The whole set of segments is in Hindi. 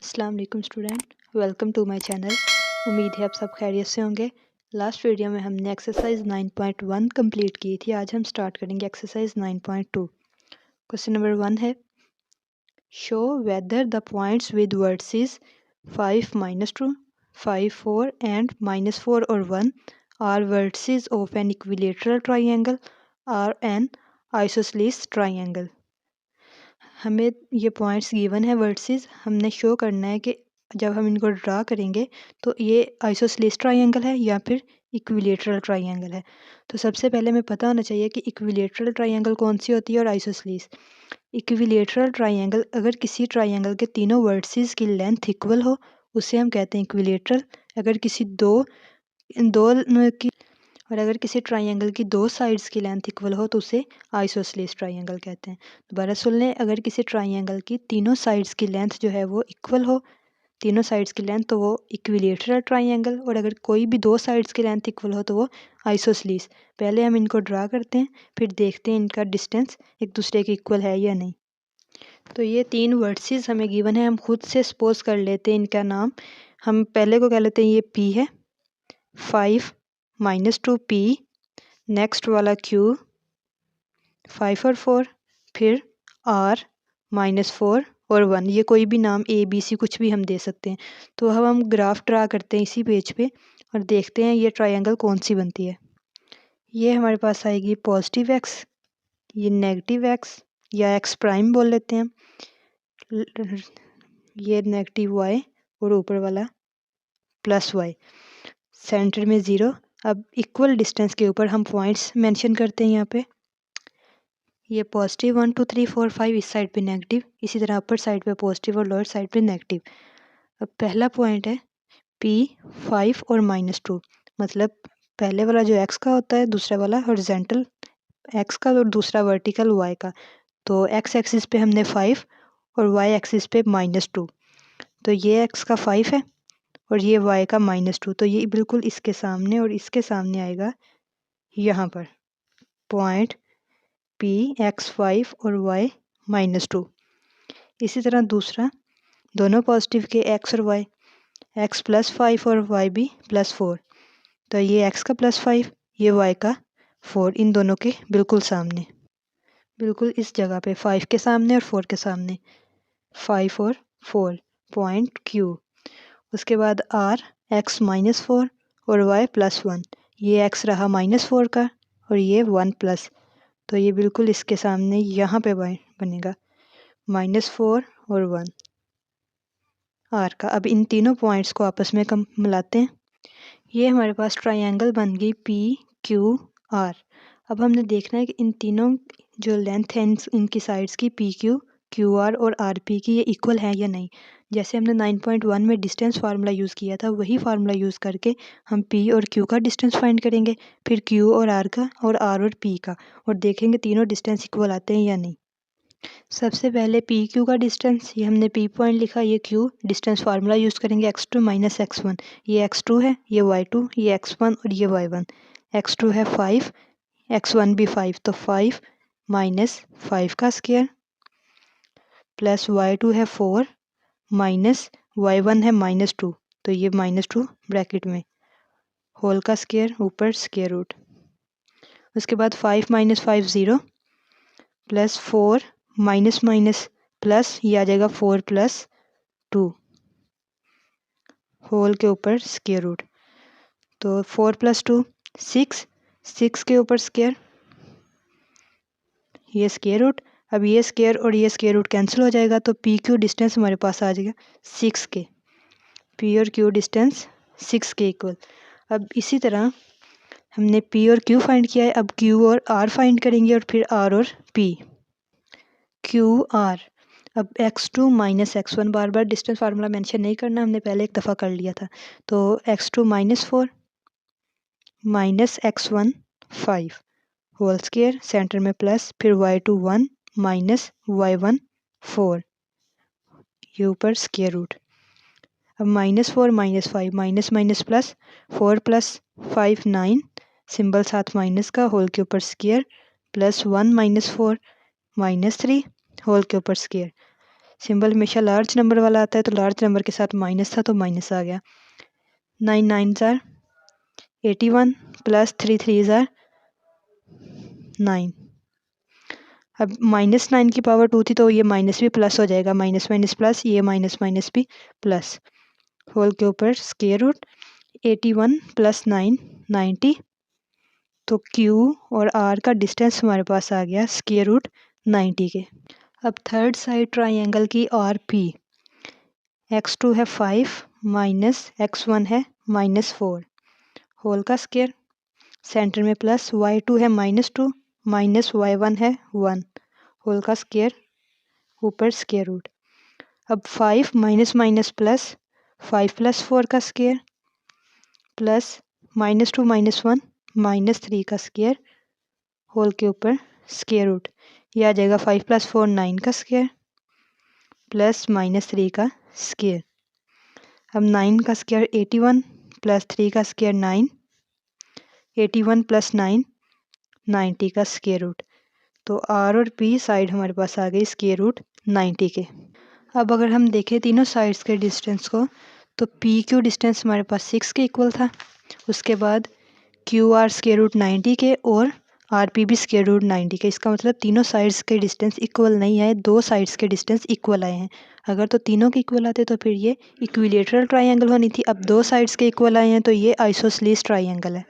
अस्सलाम वालेकुम student, welcome to my channel. उम्मीद है आप सब खैरियत से होंगे। लास्ट वीडियो में हमने एक्सरसाइज 9.1 कंप्लीट की थी। आज हम स्टार्ट करेंगे एक्सरसाइज 9.2। क्वेश्चन नंबर 1 है, show whether the points with vertices 5, -2, 5, 4 and -4 और 1 are vertices of an equilateral triangle are an isosceles triangle. हमें ये पॉइंट्स गिवन है वर्टिसेस, हमने शो करना है कि जब हम इनको ड्रा करेंगे तो ये आइसोसेलेस ट्राइंगल है या फिर इक्विलेटरल ट्राइंगल है। तो सबसे पहले हमें पता होना चाहिए कि इक्विलेटरल ट्राइंगल कौन सी होती है और आइसोसेलेस। इक्विलेटरल ट्राइंगल, अगर किसी ट्राइंगल के तीनों वर्टिसेस की लेंथ इक्वल हो उसे हम कहते हैं इक्विलेटरल। अगर किसी दो की और अगर किसी ट्राइंगल की दो साइड्स की लेंथ इक्वल हो तो उसे आइसोसेलेस ट्राइंगल कहते हैं। दोबारा सुन लें, अगर किसी ट्राइंगल की तीनों साइड्स की लेंथ जो है वो इक्वल हो, तीनों साइड्स की लेंथ, तो वो इक्विलेटरल ट्राइंगल। और अगर कोई भी दो साइड्स की लेंथ इक्वल हो तो वो आइसोसेलेस। पहले हम इनको ड्रा करते हैं, फिर देखते हैं इनका डिस्टेंस एक दूसरे के इक्वल है या नहीं। तो ये तीन वर्टिसेस हमें गिवन है, हम खुद से सपोज कर लेते हैं इनका नाम। हम पहले को कह लेते हैं ये P है, 5 -2 P, नेक्स्ट वाला Q 5 और 4, फिर R -4 और 1। ये कोई भी नाम ABC कुछ भी हम दे सकते हैं। तो अब हम ग्राफ ड्रा करते हैं इसी पेज पे और देखते हैं ये ट्रायंगल कौन सी बनती है। ये हमारे पास आएगी पॉजिटिव x, ये नेगेटिव x या x प्राइम बोल लेते हैं हम, ये नेगेटिव y और ऊपर वाला प्लस y, सेंटर में 0। अब इक्वल डिस्टेंस के ऊपर हम पॉइंट्स मेंशन करते हैं यहाँ पे। ये पॉजिटिव 1 2 3 4 5 इस साइड पे नेगेटिव, इसी तरह अपर साइड पे पॉजिटिव और लोअर साइड पे नेगेटिव। अब पहला पॉइंट है P 5 और -2, मतलब पहले वाला जो x का होता है, दूसरा वाला हॉरिजॉन्टल x का और दूसरा वर्टिकल y का। तो x एक्सिस पे हमने 5 और y एक्सिस पे -2। तो ये x का 5 है और ये y का -2, तो ये बिल्कुल इसके सामने और इसके सामने आएगा यहाँ पर पॉइंट P x 5 और y -2। इसी तरह दूसरा, दोनों पॉजिटिव के x और y, x +5 और y भी +4। तो ये x का +5, ये y का 4, इन दोनों के बिल्कुल सामने, बिल्कुल इस जगह पे 5 के सामने और 4 के सामने, 5 और 4 पॉइंट Q। उसके बाद R x -4 और y +1, ये x रहा -4 का और ये 1+, तो ये बिल्कुल इसके सामने यहाँ पे बनेगा -4 और 1 R का। अब इन तीनों पॉइंट्स को आपस में मिलाते हैं, ये हमारे पास ट्रायंगल बन गई PQR। अब हमने देखना है कि इन तीनों जो लेंथ है इनकी साइड्स की PQ, QR और RP की, ये इक्वल है या नहीं। जैसे हमने 9.1 में डिस्टेंस फार्मूला यूज़ किया था, वही फार्मूला यूज़ करके हम P और Q का डिस्टेंस फाइंड करेंगे, फिर Q और R का, और R और P का, और देखेंगे तीनों डिस्टेंस इक्वल आते हैं या नहीं। सबसे पहले पी क्यू का डिस्टेंस, ये हमने P पॉइंट लिखा, ये Q, डिस्टेंस फार्मूला यूज़ करेंगे x2 - x1। ये x2 है, ये y2, ये x1 और ये y1। x2 है 5, x1 भी 5, तो 5 - 5 का स्क्वायर प्लस y2 है 4 माइनस y1 है -2, तो ये -2 ब्रैकेट में, होल का स्क्वायर ऊपर स्क्वायर रूट। उसके बाद 5 - 5 0, प्लस 4 माइनस माइनस प्लस, ये आ जाएगा 4 + 2, होल के ऊपर स्क्वायर रूट। तो 4 + 2 6, 6 के ऊपर स्क्वायर, ये स्क्वायर रूट। अब ये स्क्वायर और ये स्क्वायर रूट कैंसिल हो जाएगा, तो पी क्यू डिस्टेंस हमारे पास आ जाएगा 6 के, पी और क्यू डिस्टेंस 6 के इक्वल। अब इसी तरह हमने पी और क्यू फाइंड किया है, अब क्यू और आर फाइंड करेंगे और फिर आर और पी। क्यू आर, अब x2 - x1, बार बार डिस्टेंस फार्मूला मेंशन नहीं करना, हमने पहले एक दफ़ा कर लिया था। तो x2 -4 - x1 5, whole square, centre में प्लस, फिर y2 1 माइनस y1 4, ये ऊपर स्क्वायर रूट। अब -4 - 5, माइनस माइनस प्लस, 4 + 5 9, सिंबल साथ माइनस का, होल के ऊपर स्क्वायर, प्लस 1 - 4 -3, होल के ऊपर स्क्वायर। सिंबल हमेशा लार्ज नंबर वाला आता है, तो लार्ज नंबर के साथ माइनस था तो माइनस आ गया। 9 9 ज़ार 81 प्लस 3 3 ज़ार 9। अब -9 की पावर 2 थी तो ये माइनस भी प्लस हो जाएगा, माइनस माइनस प्लस, ये माइनस माइनस भी प्लस, होल के ऊपर स्क्वायर रूट 81 प्लस 9 90। तो Q और R का डिस्टेंस हमारे पास आ गया स्क्वायर रूट 90 के। अब थर्ड साइड ट्राइंगल की RP, x2 है 5 माइनस x1 है -4, होल का स्क्वायर, सेंटर में प्लस, y2 है -2 माइनस y1 है 1, होल का स्क्वायर, ऊपर स्क्वायर रूट। अब 5 माइनस माइनस प्लस, 5 प्लस 4 का स्क्वायर प्लस -2 -1 -3 का स्क्वायर, होल के ऊपर स्क्वायर रूट। यह आ जाएगा 5 प्लस 4 9 का स्क्वायर प्लस -3 का स्क्वायर। अब 9 का स्क्वायर 81 प्लस 3 का स्क्वायर 9, 81 प्लस 9 90 का स्क्वायर रूट। तो R और P साइड हमारे पास आ गई स्क्वायर रूट 90 के। अब अगर हम देखें तीनों साइड्स के डिस्टेंस को, तो PQ डिस्टेंस हमारे पास 6 के इक्वल था, उसके बाद QR स्क्वायर रूट 90 के और RP भी स्क्वायर रूट 90 के। इसका मतलब तीनों साइड्स के डिस्टेंस इक्वल नहीं आए, दो साइड्स के डिस्टेंस इक्वल आए हैं। अगर तो तीनों के इक्वल आते तो फिर ये इक्विलेटरल ट्राइंगल होनी थी, अब दो साइड्स के इक्वल आए हैं तो ये आइसोसेलेस ट्राइंगल है।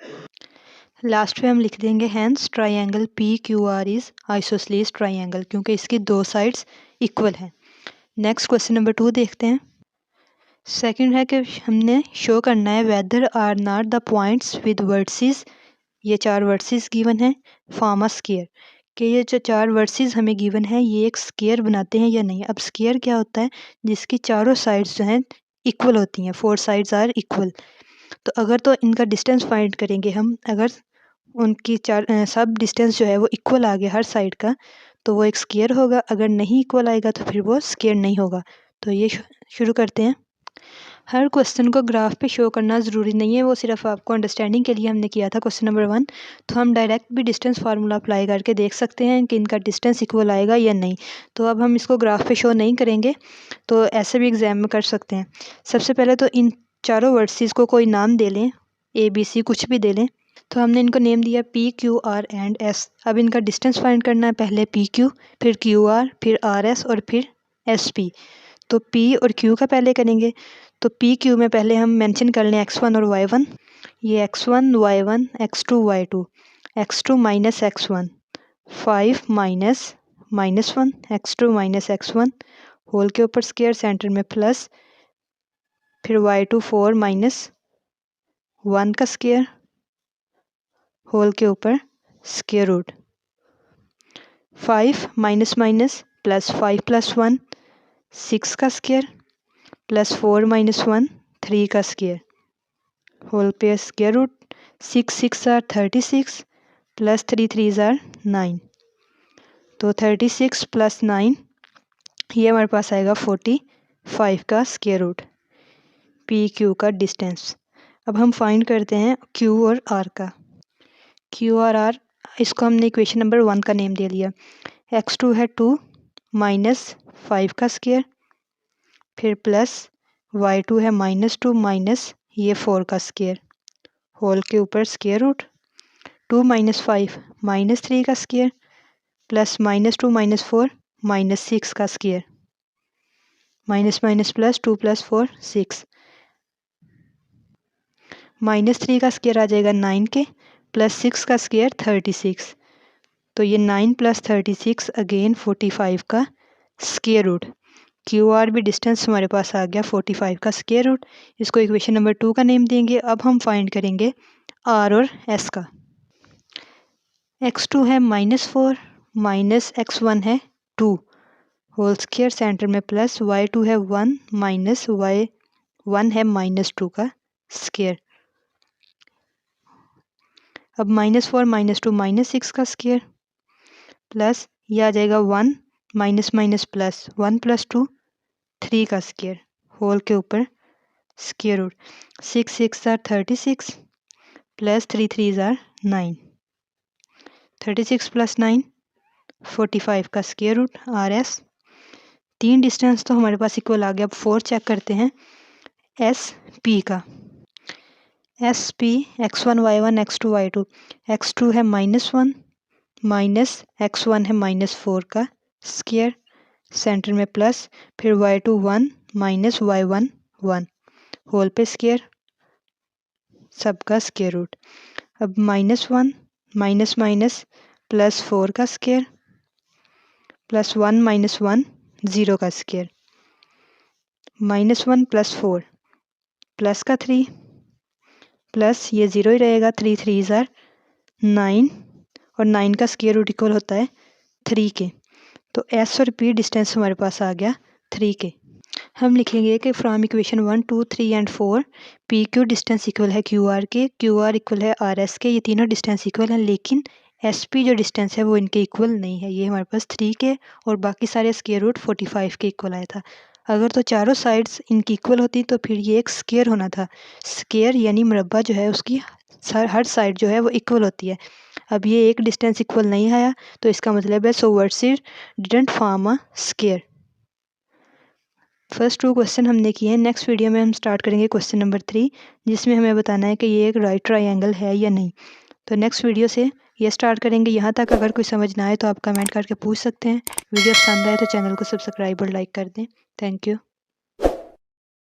लास्ट में हम लिख देंगे hence triangle PQR is isosceles triangle, क्योंकि इसकी दो साइड्स इक्वल हैं। नेक्स्ट क्वेश्चन नंबर 2 देखते हैं। सेकंड है कि हमने शो करना है whether or not the points with vertices, ये 4 वर्टिसेस गिवन है, फॉर्म अ स्क्वायर, कि ये जो 4 वर्टिसेस हमें गिवन है ये एक स्क्वायर बनाते हैं या नहीं। अब स्क्वायर क्या होता है, जिसकी चारों साइड्स जो हैं इक्वल होती हैं, 4 साइड्स आर इक्वल। तो अगर तो इनका डिस्टेंस फाइंड करेंगे हम, अगर उनकी सब डिस्टेंस जो है वो इक्वल आ गया हर साइड का, तो वो एक स्क्वायर होगा। अगर नहीं इक्वल आएगा तो फिर वो स्क्वायर नहीं होगा। तो ये शुरू करते हैं। हर क्वेश्चन को ग्राफ पे शो करना ज़रूरी नहीं है, वो सिर्फ आपको अंडरस्टैंडिंग के लिए हमने किया था क्वेश्चन नंबर 1। तो हम डायरेक्ट भी डिस्टेंस फार्मूला अप्लाई करके देख सकते हैं कि इनका डिस्टेंस इक्वल आएगा या नहीं। तो अब हम इसको ग्राफ पे शो नहीं करेंगे, तो ऐसे भी एग्जाम में कर सकते हैं। सबसे पहले तो इन चारों वर्ड्स को कोई नाम दे लें, ABC कुछ भी दे लें। तो हमने इनको नेम दिया PQR एंड S। अब इनका डिस्टेंस फाइंड करना है, पहले PQ, फिर QR, फिर RS और फिर SP। तो P और Q का पहले करेंगे। तो PQ में पहले हम मेंशन कर लें x1 और y1। ये x1 y1 x2 y2, x2 minus x1 5 minus -1 x2 minus x1, whole के ऊपर स्क्वायर, सेंटर में प्लस, फिर y2 4 माइनस 1 का स्क्वायर, होल के ऊपर square root. 5 minus minus plus, 5 plus 1 6 का स्क्वायर प्लस 4 माइनस 1 3 का स्क्वायर, होल पे square root. 6 6 are 36 plus 3 3 are 9। तो 36 प्लस 9 ये हमारे पास आएगा 45 का स्क्वायर रूट। PQ का डिस्टेंस। अब हम फाइंड करते हैं Q और R का। Q और R, इसको हमने इक्वेशन नंबर 1 का नेम दे लिया। x2 है 2 माइनस 5 का स्क्वायर, फिर प्लस y2 है -2 माइनस ये 4 का स्क्वायर, होल के ऊपर स्क्वायर रूट। 2 माइनस 5 -3 का स्क्वायर प्लस -2 माइनस 4 -6 का square, minus minus plus, 2 plus 4 6, -3 का स्क्वायर आ जाएगा 9 के, प्लस 6 का स्क्वायर 36। तो ये 9 प्लस 36 अगेन 45 का स्क्वायर रूट। QR भी डिस्टेंस हमारे पास आ गया 45 का स्क्वायर रूट। इसको इक्वेशन नंबर 2 का नेम देंगे। अब हम फाइंड करेंगे R और S का। x2 है -4 माइनस x1 है 2, होल स्क्वायर, सेंटर में प्लस, y2 है 1 माइनस y1 है -2 का स्क्वायर। अब -4 -2 -6 का स्क्वायर प्लस ये आ जाएगा 1 माइनस माइनस प्लस, 1 प्लस 2 3 का स्क्वायर, होल के ऊपर square root. 6 6 are 36 plus 3 3 are 9। 36 plus 9 45 का स्क्वायर रूट RS। 3 डिस्टेंस तो हमारे पास इक्वल आ गया। अब 4 चेक करते हैं एस पी का। S P x1 y1 x2 y2। x2 है -1 माइनस x1 है -4 का स्क्वायर, सेंटर में प्लस, फिर y2 1 माइनस y1 1 होल पे स्क्वायर, सबका स्क्वायर रूट। अब -1 माइनस माइनस प्लस 4 का स्क्वायर प्लस 1 माइनस 1 0 का स्क्वायर, -1 प्लस 4 प्लस का 3 प्लस ये 0 ही रहेगा, 3 3 ज़ार 9 और 9 का स्क्वायर रूट इक्वल होता है 3 के। तो एस और पी डिस्टेंस हमारे पास आ गया 3 के। हम लिखेंगे कि from equation 1 2 3 and 4 P Q distance equal है क्यू आर के, क्यू आर इक्वल है आर एस के। ये तीनों डिस्टेंस इक्वल हैं, लेकिन एस पी जो डिस्टेंस है वो इनके इक्वल नहीं है। ये हमारे पास 3 के और बाकी सारे स्क्वायर रूट 45 के इक्वल आया था। अगर तो चारों साइड्स इनकी इक्वल होती तो फिर ये एक स्क्वायर होना था। स्क्वायर यानी मुरब्बा जो है उसकी हर साइड जो है वो इक्वल होती है। अब ये एक डिस्टेंस इक्वल नहीं आया तो इसका मतलब है so words didn't form a square. First 2 question हमने किए हैं। नेक्स्ट वीडियो में हम स्टार्ट करेंगे क्वेश्चन नंबर 3, जिसमें हमें बताना है कि ये एक राइट ट्रायंगल है या नहीं। तो नेक्स्ट वीडियो से ये स्टार्ट करेंगे। यहाँ तक अगर कोई समझ ना आए तो आप कमेंट करके पूछ सकते हैं। वीडियो पसंद आए तो चैनल को सब्सक्राइब और लाइक कर दें। Thank you.